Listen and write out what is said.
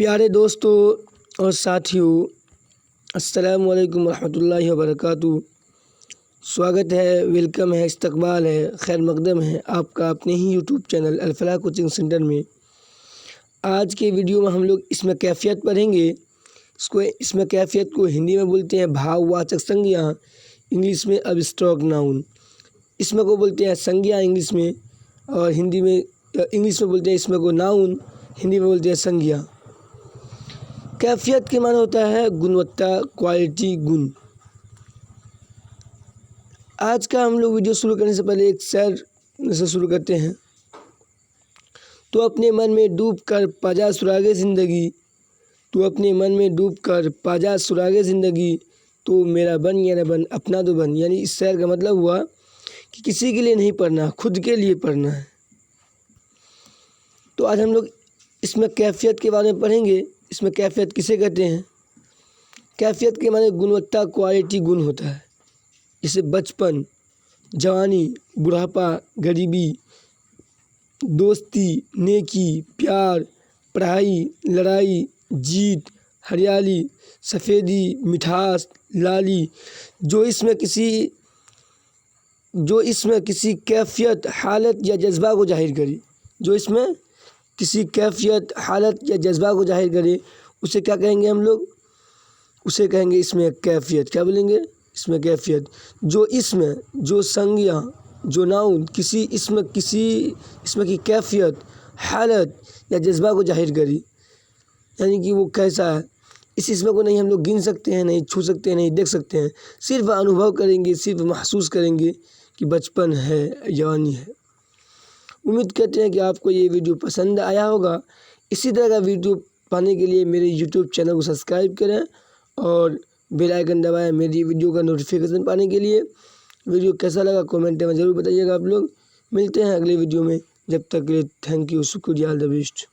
प्यारे दोस्तों और साथियों, अस्सलाम वालेकुम रहमतुल्लाहि व बरकातुहू। स्वागत है, वेलकम है, इस्तकबाल है, खैर मकदम है आपका अपने ही YouTube channel Al Falah coaching centre में। आज के वीडियो में हम लोग इसमें कैफियत पढ़ेंगे। इसमें कैफियत को हिंदी में बोलते हैं भाववाचक संज्ञा, इंग्लिश में एब्स्ट्रैक्ट नाउन। इसमें को बोलते हैं संज्ञा इंग्लिश में, और हिंदी में इंग्लिश में बोलते हैं इसमें को नाउन, हिंदी में बोलते हैं संज्ञा। कैफियत के माने होता है गुणवत्ता, क्वालिटी, गुण। आज का हम लोग वीडियो शुरू करने से पहले एक शेर से शुरू करते हैं। तो अपने मन में डूब कर पाजा सुरागे ज़िंदगी, तो अपने मन में डूब कर पाजा सुरागे ज़िंदगी, तो मेरा बन या न बन अपना तो बन। यानी इस शेर का मतलब हुआ कि किसी के लिए नहीं पढ़ना, खुद के लिए पढ़ना है। तो आज हम लोग इसमें कैफियत के बारे में पढ़ेंगे। इसमें कैफियत किसे कहते हैं? कैफियत के माने गुणवत्ता, क्वालिटी, गुण होता है। जैसे बचपन, जवानी, बुढ़ापा, गरीबी, दोस्ती, नेकी, प्यार, पढ़ाई, लड़ाई, जीत, हरियाली, सफ़ेदी, मिठास, लाली। जो इसमें किसी कैफियत, हालत या जज्बा को जाहिर करे, जो इसमें किसी कैफियत, हालत या जज्बा को जाहिर करे, उसे क्या कहेंगे हम लोग? उसे कहेंगे इसमें कैफियत। क्या बोलेंगे? इसमें कैफियत। जो संज्ञा, जो नाउन इसमें की कैफियत, हालत या जज्बा को जाहिर करी, यानी कि वो कैसा है, इस इसमें को नहीं हम लोग गिन सकते हैं, नहीं छू सकते हैं, नहीं देख सकते हैं। सिर्फ अनुभव करेंगे, सिर्फ महसूस करेंगे कि बचपन है, जवानी है। उम्मीद करते हैं कि आपको ये वीडियो पसंद आया होगा। इसी तरह का वीडियो पाने के लिए मेरे यूट्यूब चैनल को सब्सक्राइब करें और बेल आइकन दबाएं मेरी वीडियो का नोटिफिकेशन पाने के लिए। वीडियो कैसा लगा कमेंट में ज़रूर बताइएगा आप लोग। मिलते हैं अगले वीडियो में, जब तक के लिए थैंक यू, शुक्रिया, ऑल द बेस्ट।